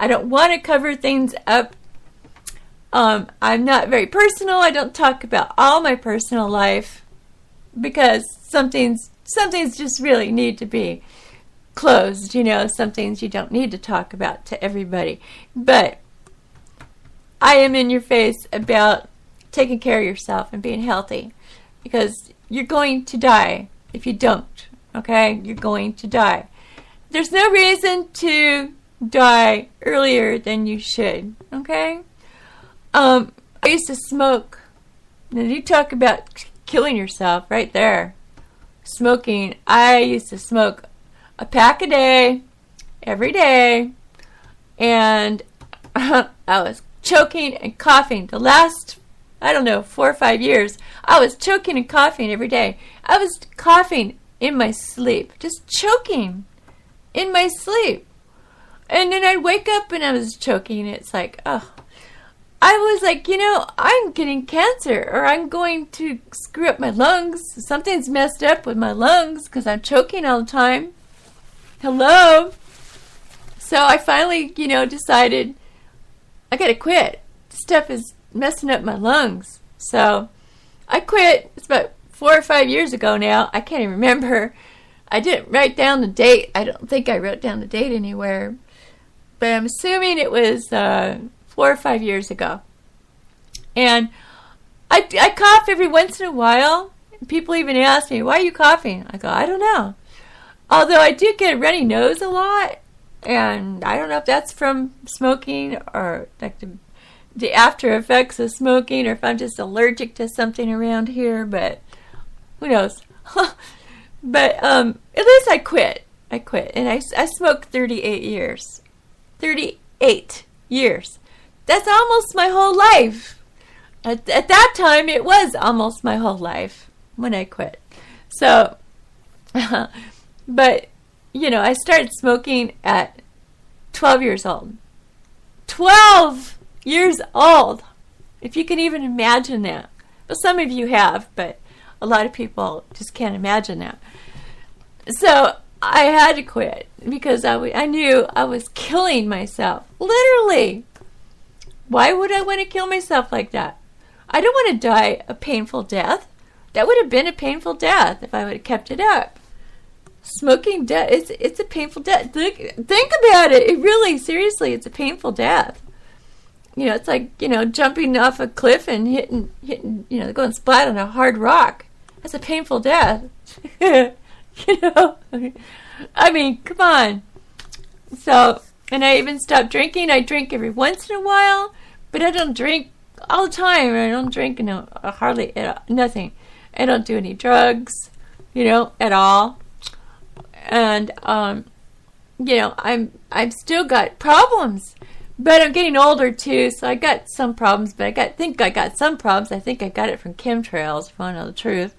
I don't want to cover things up. I'm not very personal. I don't talk about all my personal life because some things just really need to be closed. You know, some things you don't need to talk about to everybody. But I am in your face about taking care of yourself and being healthy, because you're going to die if you don't. Okay? You're going to die. There's no reason to die earlier than you should. Okay? I used to smoke. Now you talk about killing yourself right there. Smoking. I used to smoke a pack a day, every day, and I was choking and coughing. The last, 4 or 5 years, I was choking and coughing every day. I was coughing in my sleep, just choking in my sleep. And then I'd wake up and I was choking. It's like, oh. I was like, I'm getting cancer, or I'm going to screw up my lungs. Something's messed up with my lungs because I'm choking all the time. Hello? So I finally, decided I got to quit. This stuff is messing up my lungs. So I quit. It's about 4 or 5 years ago now. I can't even remember. I didn't write down the date. I don't think I wrote down the date anywhere. But I'm assuming it was 4 or 5 years ago. And I cough every once in a while. People even ask me, why are you coughing? I go, I don't know. Although I do get a runny nose a lot. And I don't know if that's from smoking or like the after effects of smoking, or if I'm just allergic to something around here. But who knows? But at least I quit. And I smoked 38 years. 38 years. That's almost my whole life. At that time, it was almost my whole life when I quit. So, but, I started smoking at 12 years old. 12 years old! If you can even imagine that. Well, some of you have, but a lot of people just can't imagine that. So, I had to quit because I knew I was killing myself. Literally. Why would I want to kill myself like that? I don't want to die a painful death. That would have been a painful death if I would have kept it up. Smoking death, it's a painful death. Think about it. It really, seriously, it's a painful death. It's like, jumping off a cliff and hitting, going splat on a hard rock. That's a painful death. I mean, come on. So, and I even stopped drinking. I drink every once in a while, but I don't drink all the time. I don't drink hardly nothing. I don't do any drugs, at all. And I've still got problems, but I'm getting older too, so I got some problems. But I think I got some problems. I think I got it from chemtrails, if I want to know the truth,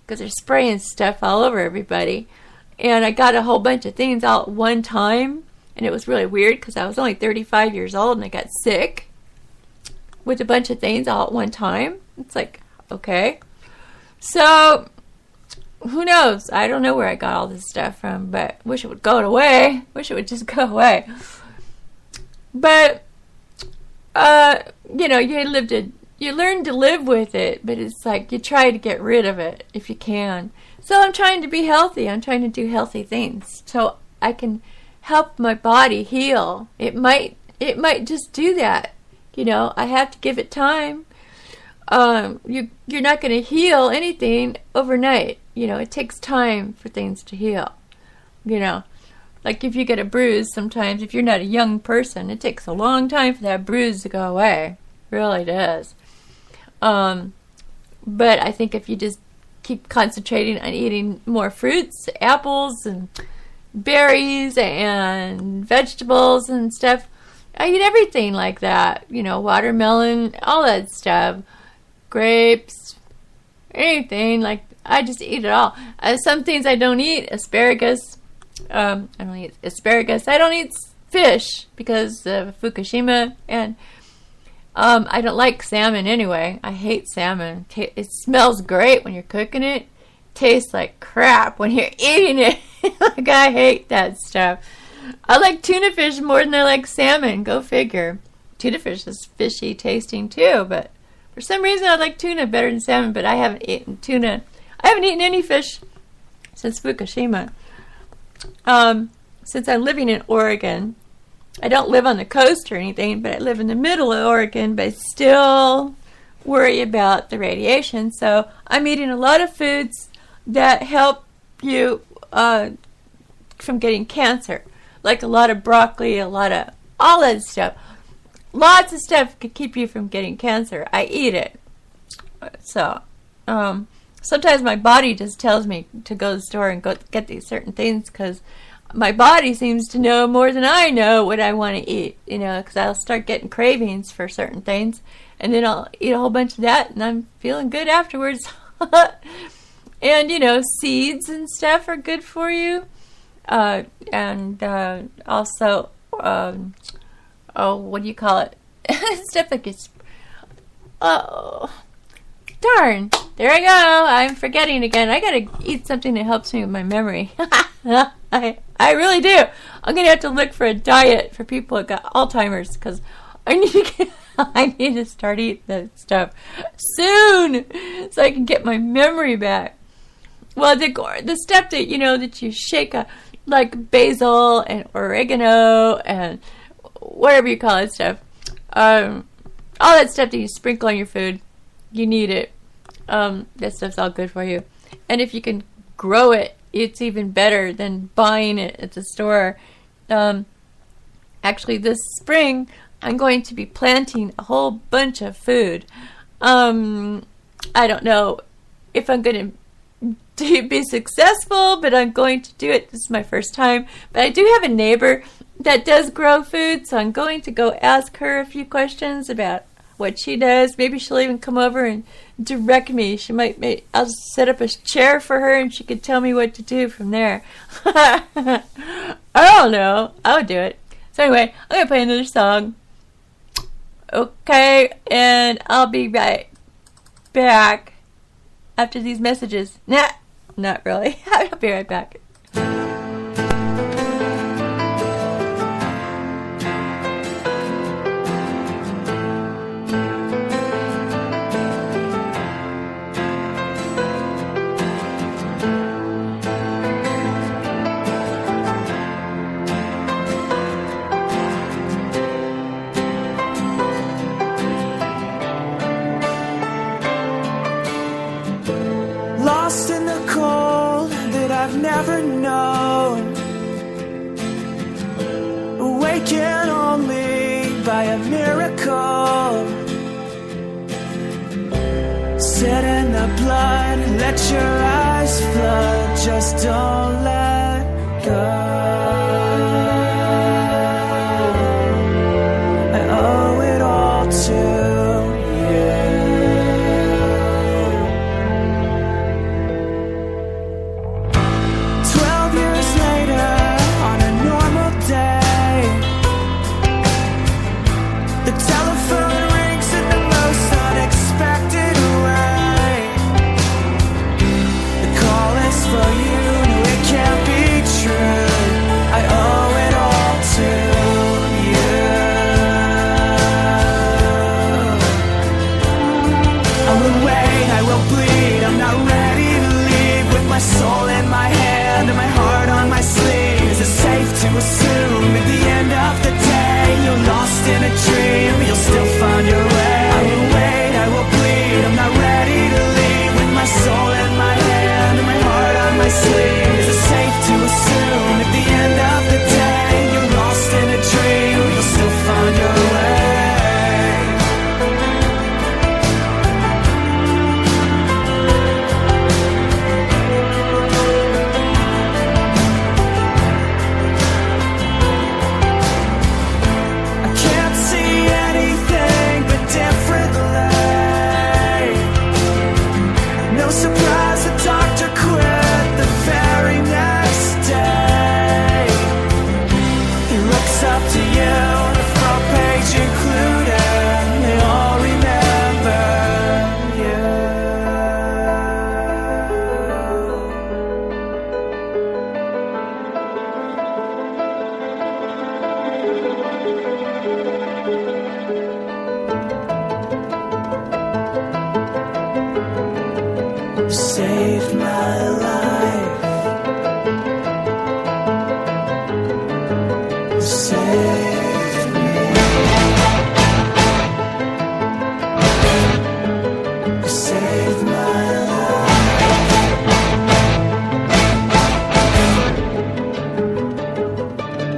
because they're spraying stuff all over everybody. And I got a whole bunch of things all at one time. And it was really weird because I was only 35 years old and I got sick with a bunch of things all at one time. It's like, okay. So, who knows? I don't know where I got all this stuff from, but wish it would go away. Wish it would just go away. But, you learn to live with it, but it's like you try to get rid of it if you can. So I'm trying to be healthy. I'm trying to do healthy things so I can help my body heal. It might just do that. I have to give it time. You're not going to heal anything overnight. It takes time for things to heal. Like if you get a bruise sometimes, if you're not a young person, it takes a long time for that bruise to go away. It really does. But I think if you just keep concentrating on eating more fruits, apples, and berries and vegetables and stuff. I eat everything like that. Watermelon, all that stuff. Grapes, anything. Like, I just eat it all. Some things I don't eat. Asparagus. I don't eat asparagus. I don't eat fish because of Fukushima. And I don't like salmon anyway. I hate salmon. It smells great when you're cooking it. Tastes like crap when you're eating it. Like, I hate that stuff. I like tuna fish more than I like salmon. Go figure. Tuna fish is fishy tasting too, but for some reason I like tuna better than salmon, but I haven't eaten tuna. I haven't eaten any fish since Fukushima. Since I'm living in Oregon, I don't live on the coast or anything, but I live in the middle of Oregon, but I still worry about the radiation. So I'm eating a lot of foods that help you from getting cancer, like a lot of broccoli, a lot of all that stuff. Lots of stuff could keep you from getting cancer. I eat it. So sometimes my body just tells me to go to the store and go get these certain things because my body seems to know more than I know what I want to eat, because I'll start getting cravings for certain things, and then I'll eat a whole bunch of that, and I'm feeling good afterwards. And, seeds and stuff are good for you. And also, what do you call it? Stuff like it's, darn, there I go. I'm forgetting again. I gotta eat something that helps me with my memory. I really do. I'm gonna have to look for a diet for people who got Alzheimer's because I need to start eating that stuff soon so I can get my memory back. Well, the stuff that that you shake up, like basil and oregano and whatever you call it stuff, all that stuff that you sprinkle on your food, you need it. That stuff's all good for you, and if you can grow it, it's even better than buying it at the store. Actually, this spring, I'm going to be planting a whole bunch of food. I don't know if I'm going to be successful, but I'm going to do it. This is my first time. But I do have a neighbor that does grow food, so I'm going to go ask her a few questions about what she does. Maybe she'll even come over and direct me. She might I'll set up a chair for her and she could tell me what to do from there. I don't know. I'll do it. So anyway, I'm going to play another song. Okay, and I'll be right back after these messages. Nah, not really. I'll be right back. Lost in the cold that I've never known, awakened only by a miracle. Sit in the blood, let your eyes flood, just don't let go. I owe it all to for you, it can't be true. saved my life. Saved me. Saved my life.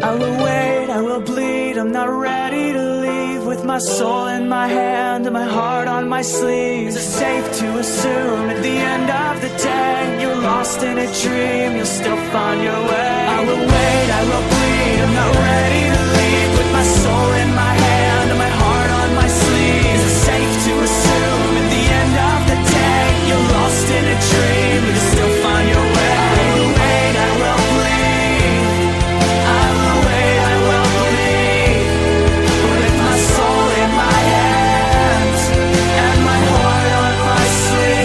I will wait, I will bleed, I'm not ready to leave. With my soul in my hand and my heart on my sleeve. Is it safe to assume at the end of the day you're lost in a dream, you'll still find your way? I will wait, I will bleed, I'm not ready to leave. With my soul in my hand and my heart on my sleeve. Is it safe to assume at the end of the day you're lost in a dream, you'll still find your way? I will wait, I will bleed, I will wait, I will bleed. With my soul in my hands and my heart on my sleeve.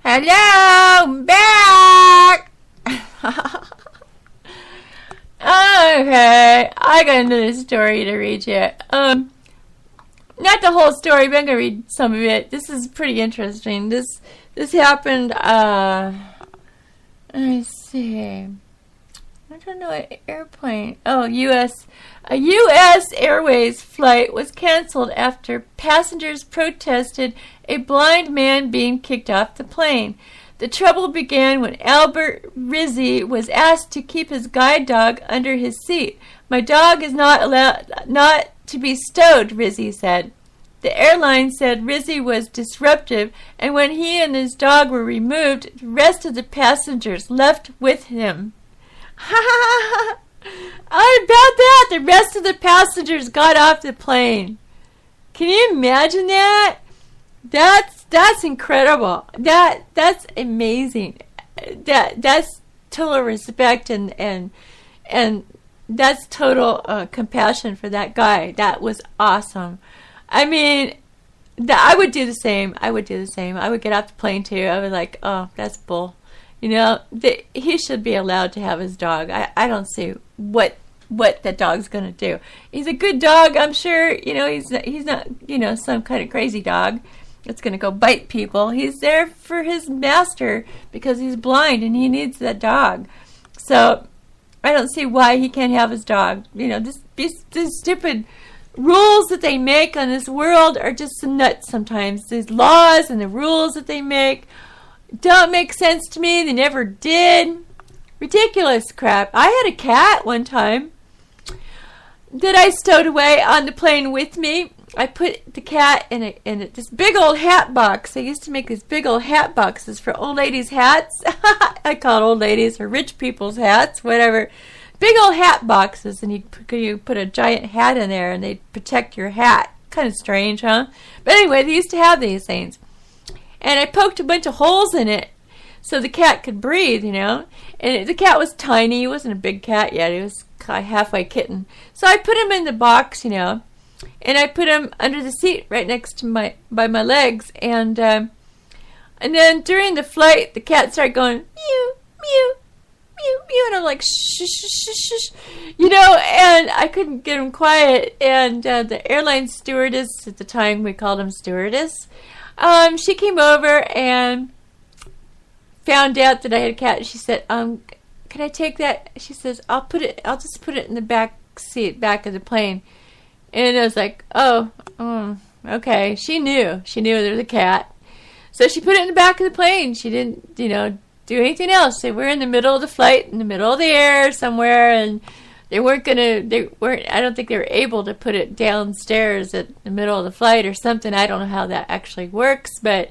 Hello, I'm back. Okay, I got another story to read you. Not the whole story, but I'm gonna read some of it. This is pretty interesting. This happened. Let me see. I don't know, airplane. Oh, a U.S. Airways flight was canceled after passengers protested a blind man being kicked off the plane. The trouble began when Albert Rizzi was asked to keep his guide dog under his seat. My dog is not to be stowed, Rizzi said. The airline said Rizzi was disruptive, and when he and his dog were removed, the rest of the passengers left with him. I about that. The rest of the passengers got off the plane. Can you imagine that? That's incredible. That's amazing. That's total respect and that's total compassion for that guy. That was awesome. I mean, I would do the same. I would get off the plane too. I was like, oh, that's bull. You know, he should be allowed to have his dog. I don't see what that dog's going to do. He's a good dog, I'm sure. You know, he's not, you know, some kind of crazy dog that's going to go bite people. He's there for his master because he's blind and he needs that dog. So I don't see why he can't have his dog. You know, these stupid rules that they make on this world are just nuts sometimes. These laws and the rules that they make don't make sense to me. They never did. Ridiculous crap. I had a cat one time that I stowed away on the plane with me. I put the cat in this big old hat box. I used to make these big old hat boxes for old ladies' hats. I call it old ladies or rich people's hats, whatever. Big old hat boxes, and you put a giant hat in there, and they protect your hat. Kind of strange, huh? But anyway, they used to have these things. And I poked a bunch of holes in it so the cat could breathe, you know. And the cat was tiny. He wasn't a big cat yet. He was a halfway kitten. So I put him in the box, you know, and I put him under the seat right next to by my legs. And then during the flight, the cat started going, mew, mew, mew, mew. And I'm like, shh, shh, shh, shh. You know, and I couldn't get him quiet. And the airline stewardess, at the time we called him stewardess, she came over and found out that I had a cat. She said, can I take that? She says, I'll just put it in the back seat, back of the plane. And I was like, oh, okay. She knew there was a cat. So she put it in the back of the plane. She didn't, you know, do anything else. They were in the middle of the flight, in the middle of the air somewhere, and I don't think they were able to put it downstairs at the middle of the flight or something. I don't know how that actually works, but